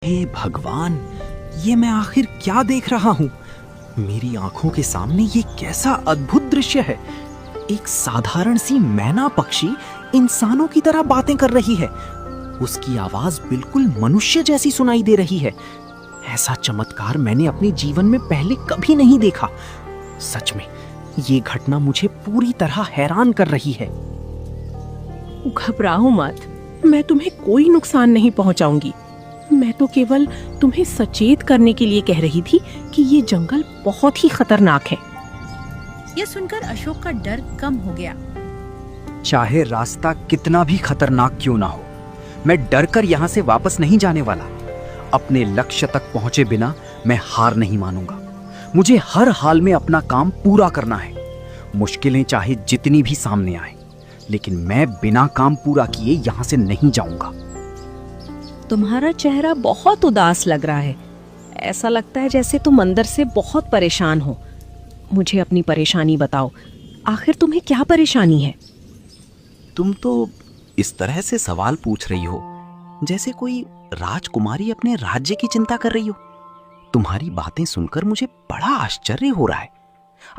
हे भगवान, ये मैं आखिर क्या देख रहा हूँ? मेरी आंखों के सामने ये कैसा अद्भुत दृश्य है। एक साधारण सी मैना पक्षी इंसानों की तरह बातें कर रही है। उसकी आवाज बिल्कुल मनुष्य जैसी सुनाई दे रही है। ऐसा चमत्कार मैंने अपने जीवन में पहले कभी नहीं देखा। सच में ये घटना मुझे पूरी तरह हैरान कर रही है। घबराओ मत, मैं तुम्हें कोई नुकसान नहीं पहुंचाऊंगी। मैं तो केवल तुम्हें सचेत करने के लिए कह रही थी कि ये जंगल बहुत ही खतरनाक है। यह सुनकर अशोक का डर कम हो गया। चाहे रास्ता कितना भी खतरनाक क्यों ना हो, मैं डरकर यहाँ से वापस नहीं जाने वाला। अपने लक्ष्य तक पहुंचे बिना मैं हार नहीं मानूंगा। मुझे हर हाल में अपना काम पूरा करना है, मुश्किलें चाहे जितनी भी सामने आए, लेकिन मैं बिना काम पूरा किए यहाँ से नहीं जाऊंगा। तुम्हारा चेहरा बहुत उदास लग रहा है। ऐसा लगता है जैसे तुम अंदर से बहुत परेशान हो। मुझे अपनी परेशानी बताओ, आखिर तुम्हें क्या परेशानी है? तुम तो इस तरह से सवाल पूछ रही हो जैसे कोई राजकुमारी अपने राज्य की चिंता कर रही हो। तुम्हारी बातें सुनकर मुझे बड़ा आश्चर्य हो रहा है।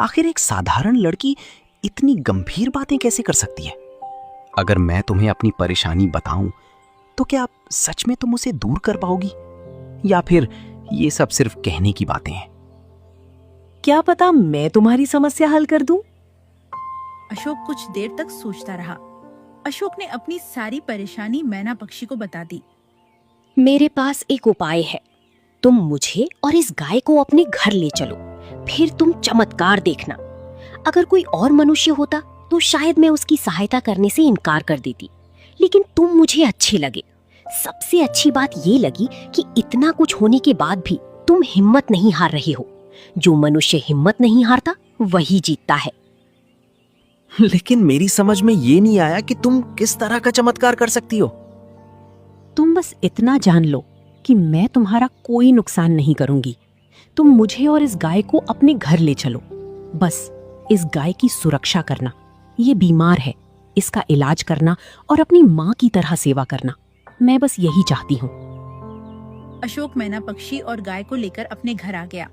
आखिर एक साधारण लड़की इतनी गंभीर बातें कैसे कर सकती है? अगर मैं तुम्हें अपनी परेशानी बताऊं तो क्या सच में तुम उसे दूर कर पाओगी, या फिर ये सब सिर्फ कहने की बातें हैं? क्या पता मैं तुम्हारी समस्या हल कर दूं? अशोक कुछ देर तक सोचता रहा। अशोक ने अपनी सारी परेशानी मैना पक्षी को बता दी। मेरे पास एक उपाय है। तुम मुझे और इस गाय को अपने घर ले चलो, फिर तुम चमत्कार देखना। अगर कोई और मनुष्य होता तो शायद मैं उसकी सहायता करने से इनकार कर देती, लेकिन तुम मुझे अच्छे लगे। सबसे अच्छी बात ये लगी कि इतना कुछ होने के बाद भी तुम हिम्मत नहीं हार रहे हो। जो मनुष्य हिम्मत नहीं हारता वही जीतता है। लेकिन मेरी समझ में ये नहीं आया कि तुम किस तरह का चमत्कार कर सकती हो। तुम बस इतना जान लो कि मैं तुम्हारा कोई नुकसान नहीं करूंगी। तुम मुझे और इस गाय को अपने घर ले चलो। बस इस गाय की सुरक्षा करना। ये बीमार है, इसका इलाज करना और अपनी माँ की तरह सेवा करना। मैं बस यही चाहती हूँ। अशोक मैना पक्षी और गाय को लेकर अपने घर आ गया।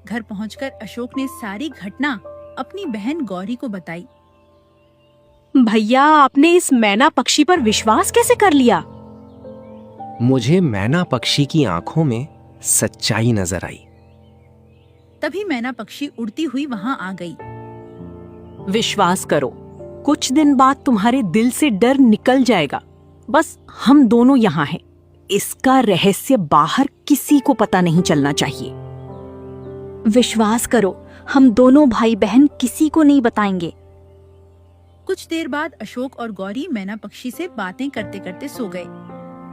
घर पहुंचकर अशोक ने सारी घटना अपनी बहन गौरी को बताई। भैया, आपने इस मैना पक्षी पर विश्वास कैसे कर लिया? मुझे मैना पक्षी की आंखों में सच्चाई नजर आई। तभी मैना पक्षी उड़ती हुई वहां आ गई। विश्वास करो, कुछ दिन बाद तुम्हारे दिल से डर निकल जाएगा। बस हम दोनों यहाँ हैं। इसका रहस्य बाहर किसी को पता नहीं चलना चाहिए। विश्वास करो, हम दोनों भाई बहन किसी को नहीं बताएंगे। कुछ देर बाद अशोक और गौरी मैना पक्षी से बातें करते करते सो गए।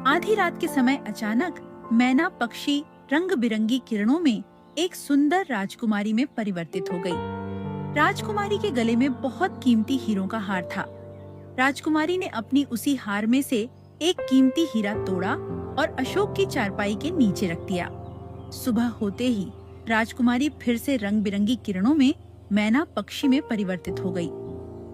आधी रात के समय अचानक मैना पक्षी रंग बिरंगी किरणों में एक सुंदर राजकुमारी में परिवर्तित हो गई। राजकुमारी के गले में बहुत कीमती हीरों का हार था। राजकुमारी ने अपनी उसी हार में से एक कीमती हीरा तोड़ा और अशोक की चारपाई के नीचे रख दिया। सुबह होते ही राजकुमारी फिर से रंग बिरंगी किरणों में मैना पक्षी में परिवर्तित हो गई।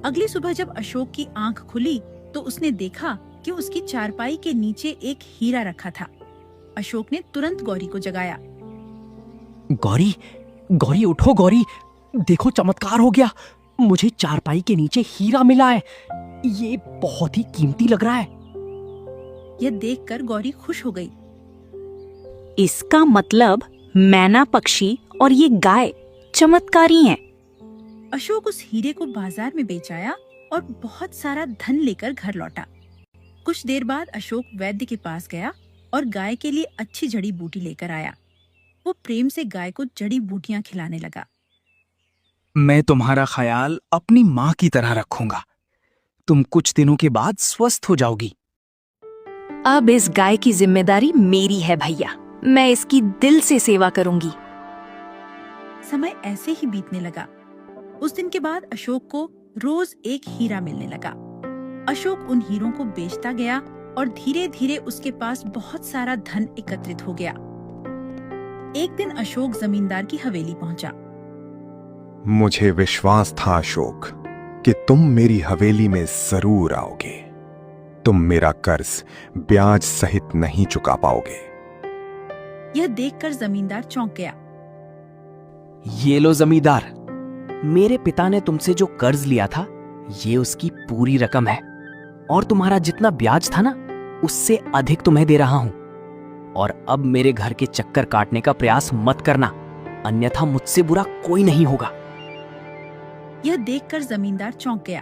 अगली सुबह जब अशोक की आंख खुली तो उसने देखा कि उसकी चारपाई के नीचे एक हीरा रखा था। अशोक ने तुरंत गौरी को जगाया। गौरी, गौरी उठो गौरी, देखो चमत्कार हो गया। मुझे चारपाई के नीचे हीरा मिला है। ये बहुत ही कीमती लग रहा है। यह देखकर गौरी खुश हो गई। इसका मतलब मैना पक्षी और ये गाय चमत्कारी हैं। अशोक उस हीरे को बाजार में बेच आया और बहुत सारा धन लेकर घर लौटा। कुछ देर बाद अशोक वैद्य के पास गया और गाय के लिए अच्छी जड़ी बूटी लेकर आया। वो प्रेम से गाय को जड़ी बूटियां खिलाने लगा। मैं तुम्हारा ख्याल अपनी माँ की तरह रखूंगा। तुम कुछ दिनों के बाद स्वस्थ हो जाओगी। अब इस गाय की जिम्मेदारी मेरी है भैया। मैं इसकी दिल से सेवा करूंगी। समय ऐसे ही बीतने लगा। उस दिन के बाद अशोक को रोज एक हीरा मिलने लगा। अशोक उन हीरों को बेचता गया और धीरे धीरे उसके पास बहुत सारा धन एकत्रित हो गया। एक दिन अशोक जमींदार की हवेली पहुंचा। मुझे विश्वास था अशोक कि तुम मेरी हवेली में जरूर आओगे। तुम मेरा कर्ज ब्याज सहित नहीं चुका पाओगे। यह देखकर जमींदार चौंक गया। ये लो जमींदार, मेरे पिता ने तुमसे जो कर्ज लिया था ये उसकी पूरी रकम है, और तुम्हारा जितना ब्याज था ना उससे अधिक तुम्हें दे रहा हूं। और अब मेरे घर के चक्कर काटने का प्रयास मत करना, अन्यथा मुझसे बुरा कोई नहीं होगा। यह देखकर जमींदार चौंक गया।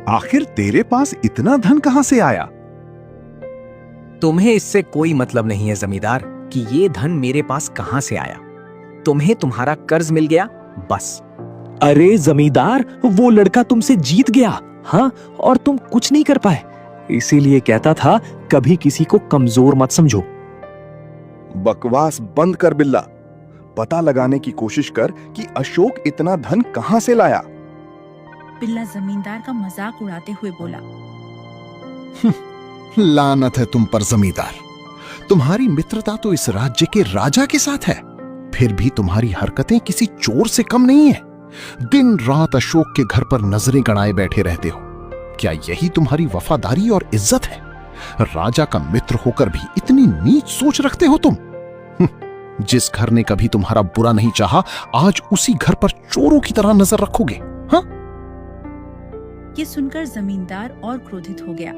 आखिर तेरे पास इतना धन कहां से आया? तुम्हें इससे कोई मतलब नहीं है जमींदार कि ये धन मेरे पास कहां से आया। तुम्हें तुम्हारा कर्ज मिल गया, बस। अरे जमींदार, वो लड़का तुमसे जीत गया, हाँ, और तुम कुछ नहीं कर पाए। इसीलिए कहता था कभी किसी को कमजोर मत समझो। बकवास बंद कर बिल्ला। पता लगाने की कोशिश कर कि अशोक इतना धन कहां से लाया। बिल्ला जमींदार का मजाक उड़ाते हुए बोला। लानत है तुम पर जमींदार। तुम्हारी मित्रता तो इस राज्य के राजा के साथ है, फिर भी तुम्हारी हरकतें किसी चोर से कम नहीं है। दिन रात अशोक के घर पर नजरें गड़ाए बैठे रहते हो। क्या यही तुम्हारी वफादारी और इज्जत है? राजा का मित्र होकर भी इतनी नीच सोच रखते हो तुम। जिस घर ने कभी तुम्हारा बुरा नहीं चाहा, आज उसी घर पर चोरों की तरह नजर रखोगे? हाँ? ये सुनकर जमींदार और क्रोधित हो गया।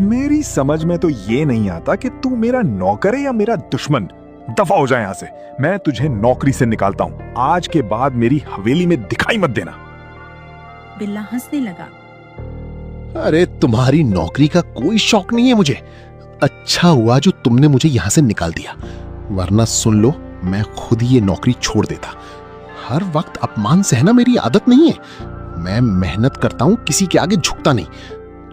मेरी समझ में तो ये नहीं आता कि तू मेरा नौकर है या मेरा दुश्मन। दफा हो जाए यहां से, मैं तुझे नौकरी से निकालता हूं। आज के बाद मेरी हवेली में दिखाई मत देना। बिल्ला हंसने लगा। अरे तुम्हारी नौकरी का कोई शौक नहीं है मुझे। अच्छा हुआ जो तुमने मुझे यहां से निकाल दिया, वरना सुन लो मैं खुद ये नौकरी छोड़ देता। हर वक्त अपमान सहना मेरी आदत नहीं है। मैं मेहनत करता हूं, किसी के आगे झुकता नहीं।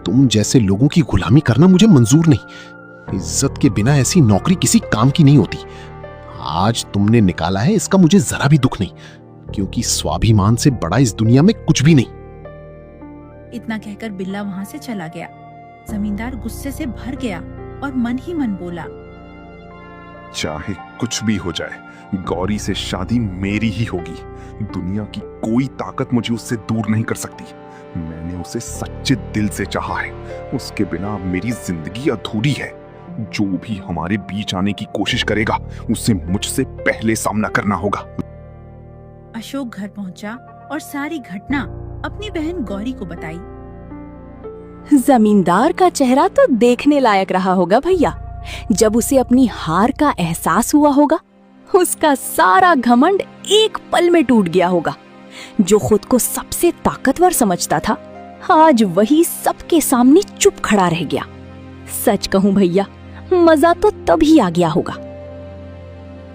तुम जैसे लोगों की गुलामी करना मुझे मंजूर नहीं। इज्जत के बिना ऐसी नौकरी किसी काम की नहीं होती। आज तुमने निकाला है इसका मुझे जरा भी दुख नहीं, क्योंकि स्वाभिमान से बड़ा इस दुनिया में कुछ भी नहीं। इतना कहकर बिल्ला वहां से चला गया। जमींदार गुस्से से भर गया और मन ही मन बोला। चाहे कुछ भी हो जाए, गौरी से शादी मेरी ही होगी। दुनिया की कोई ताकत मुझे उससे दूर नहीं कर सकती। मैंने उसे सच्चे दिल से चाहा है। उसके बिना मेरी जिंदगी अधूरी है। जो भी हमारे बीच आने की कोशिश करेगा उसे मुझसे पहले सामना करना होगा। अशोक घर पहुंचा और सारी घटना अपनी बहन गौरी को बताई। जमींदार का चेहरा तो देखने लायक रहा होगा भैया। जब उसे अपनी हार का एहसास हुआ होगा, उसका सारा घमंड एक पल में टूट गया होगा। जो खुद को सबसे ताकतवर समझता था, आज वही सबके सामने चुप खड़ा रह गया। सच कहूं भैया, मजा तो तभी आ गया होगा।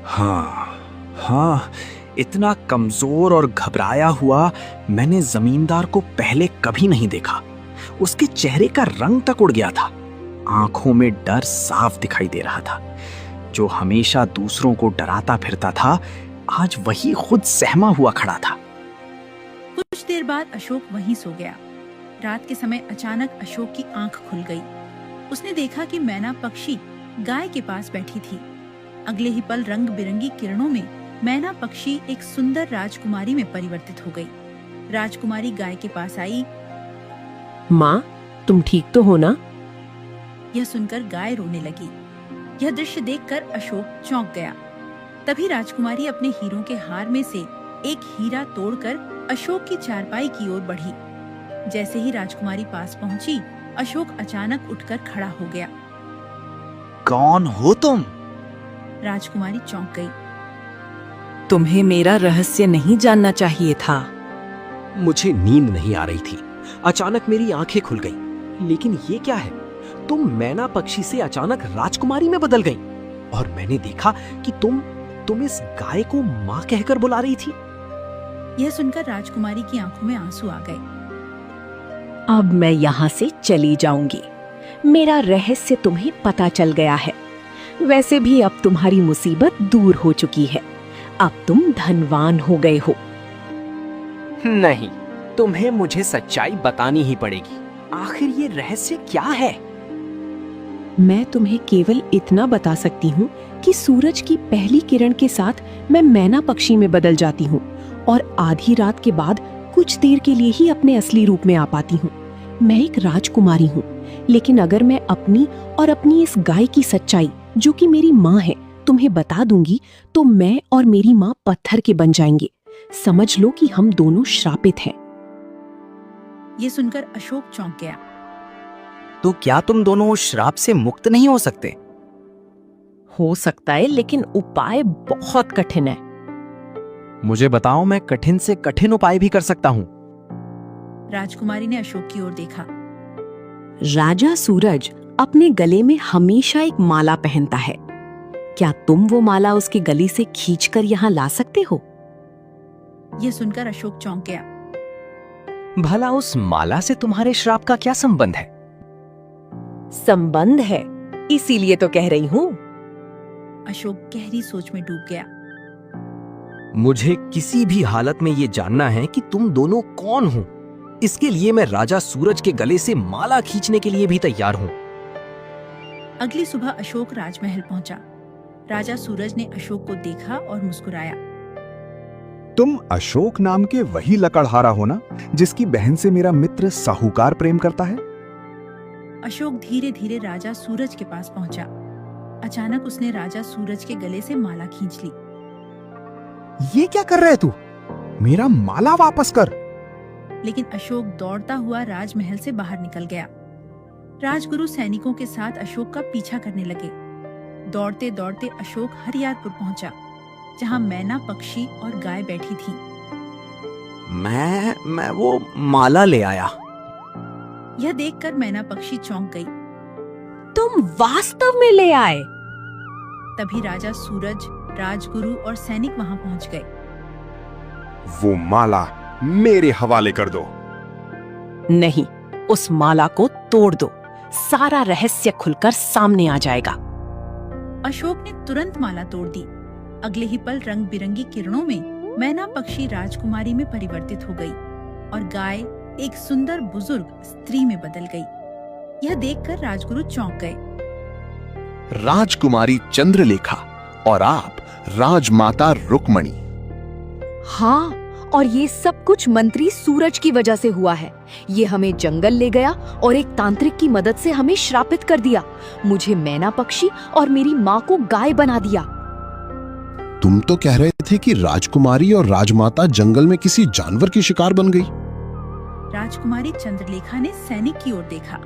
हाँ, इतना कमजोर और घबराया हुआ मैंने जमींदार को पहले कभी नहीं देखा। उसके चेहरे का रंग तक उड़ गया था। आंखों में डर साफ दिखाई दे रहा था। जो हमेशा दूसरों को डराता फिरता था, आज वही खुद सहमा हुआ खड़ा था। कुछ देर बाद अशोक वहीं सो गया। रात के समय अचानक अशोक की आंख खुल गई। उसने देखा कि मैना पक्षी गाय के पास बैठी थी। अगले ही पल रंग बिरंगी किरणों में मैना पक्षी एक सुंदर राजकुमारी में परिवर्तित हो गई। राजकुमारी गाय के पास आई। माँ, तुम ठीक तो हो ना? यह सुनकर गाय रोने लगी। यह दृश्य देखकर अशोक चौंक गया। तभी राजकुमारी अपने हीरों के हार में से एक हीरा तोड़कर अशोक की चारपाई की ओर बढ़ी। जैसे ही राजकुमारी पास पहुंची, अशोक अचानक उठकर खड़ा हो गया। कौन हो तुम? राजकुमारी चौंक गई। तुम्हें मेरा रहस्य नहीं जानना चाहिए था। मुझे नींद नहीं आ रही थी। अचानक मेरी आंखें खुल गईं। लेकिन ये क्या है? तुम मैना पक्षी से अचानक राजकुमारी में बदल गई, और मैंने देखा कि तुम इस गाय को माँ कहकर बुला रही थी। यह सुनकर राजकुमारी की आंखों में आंसू आ गए। अब मैं यहाँ से चली जाऊंगी। मेरा रहस्य तुम्हें पता चल गया है। वैसे भी अब तुम्हारी मुसीबत दूर हो चुकी है। अब तुम धनवान हो गए हो। नहीं, तुम्हें मुझे सच्चाई बतानी ही पड़ेगी। आखिर ये रहस्य क्या है? मैं तुम्हें केवल इतना बता सकती हूँ कि सूरज की पहली किरण के साथ मैं मैना पक्षी में बदल जाती हूँ और आधी रात के बाद कुछ देर के लिए ही अपने असली रूप में आ पाती हूँ। मैं एक राजकुमारी हूँ, लेकिन अगर मैं अपनी और अपनी इस गाय की सच्चाई जो कि मेरी माँ है, तुम्हें बता दूंगी तो मैं और मेरी माँ पत्थर के बन जाएंगे। समझ लो कि हम दोनों श्रापित हैं। ये सुनकर अशोक चौंक गया। तो क्या तुम दोनों श्राप से मुक्त नहीं हो सकते? हो सकता है, लेकिन उपाय बहुत कठिन है। मुझे बताओ, मैं कठिन से कठिन उपाय भी कर सकता हूँ। राजकुमारी ने अशोक की ओर देखा। राजा सूरज अपने गले में हमेशा एक माला पहनता है। क्या तुम वो माला उसके गले से खींचकर यहाँ ला सकते हो? यह सुनकर अशोक चौंक गया। भला उस माला से तुम्हारे श्राप का क्या संबंध है? संबंध है, इसीलिए तो कह रही हूँ। अशोक गहरी सोच में डूब गया। मुझे किसी भी हालत में ये जानना है कि तुम दोनों कौन हो। इसके लिए मैं राजा सूरज के गले से माला खींचने के लिए भी तैयार हूँ। अगली सुबह अशोक राजमहल पहुंचा। राजा सूरज ने अशोक को देखा और मुस्कुराया। तुम अशोक नाम के वही लकड़हारा हो ना, जिसकी बहन से मेरा मित्र साहूकार प्रेम करता है? अशोक धीरे धीरे राजा सूरज के पास पहुंचा। अचानक उसने राजा सूरज के गले से माला खींच ली। ये क्या कर रहे तू? मेरा माला वापस कर। लेकिन अशोक दौड़ता हुआ राजमहल से बाहर निकल गया। राजगुरु सैनिकों के साथ अशोक का पीछा करने लगे। दौड़ते दौड़ते अशोक हरियातपुर पहुंचा, जहां मैना पक्षी और गाय बैठी थी। मैं वो माला ले आया। यह देखकर मैना पक्षी चौंक गई। तुम वास्तव में ले आए? तभी राजा सूरज, राजगुरु और सैनिक वहां पहुंच गए। वो माला मेरे हवाले कर दो। नहीं, उस माला को तोड़ दो। सारा रहस्य खुलकर सामने आ जाएगा। अशोक ने तुरंत माला तोड़ दी। अगले ही पल रंग बिरंगी किरणों में मैना पक्षी राजकुमारी में परिवर्तित हो गई और गाय एक सुंदर बुजुर्ग स्त्री में बदल गई। यह देखकर राजगुरु चौंक गए। राजकुमारी चंद्रलेखा और आप राजमाता रुक्मणी। हाँ, और ये सब कुछ मंत्री सूरज की वजह से हुआ है। ये हमें जंगल ले गया और एक तांत्रिक की मदद से हमें श्रापित कर दिया। मुझे मैना पक्षी और मेरी माँ को गाय बना दिया। तुम तो कह रहे थे कि राजकुमारी और राजमाता जंगल में किसी जानवर की शिकार बन गई। राजकुमारी चंद्रलेखा ने सैनिक की ओर देखा।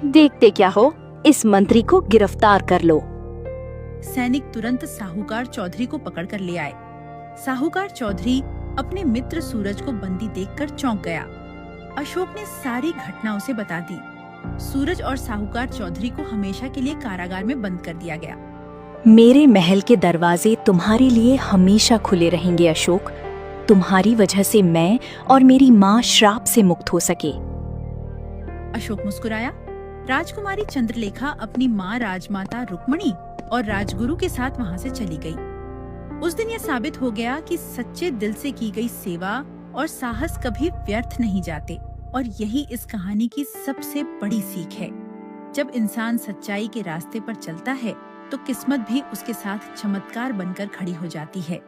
देखते क्या हो, इस मंत्री को गिरफ्तार कर लो। सैनिक तुरंत साहूकार चौधरी को पकड़कर ले आए। साहूकार चौधरी अपने मित्र सूरज को बंदी देखकर चौंक गया। अशोक ने सारी घटना उसे बता दी। सूरज और साहूकार चौधरी को हमेशा के लिए कारागार में बंद कर दिया गया। मेरे महल के दरवाजे तुम्हारे लिए हमेशा खुले रहेंगे अशोक। तुम्हारी वजह से मैं और मेरी माँ श्राप से मुक्त हो सके। अशोक मुस्कुराया। राजकुमारी चंद्रलेखा अपनी माँ राजमाता रुक्मणी और राजगुरु के साथ वहाँ से चली गई। उस दिन यह साबित हो गया कि सच्चे दिल से की गई सेवा और साहस कभी व्यर्थ नहीं जाते, और यही इस कहानी की सबसे बड़ी सीख है। जब इंसान सच्चाई के रास्ते पर चलता है तो किस्मत भी उसके साथ चमत्कार बनकर खड़ी हो जाती है।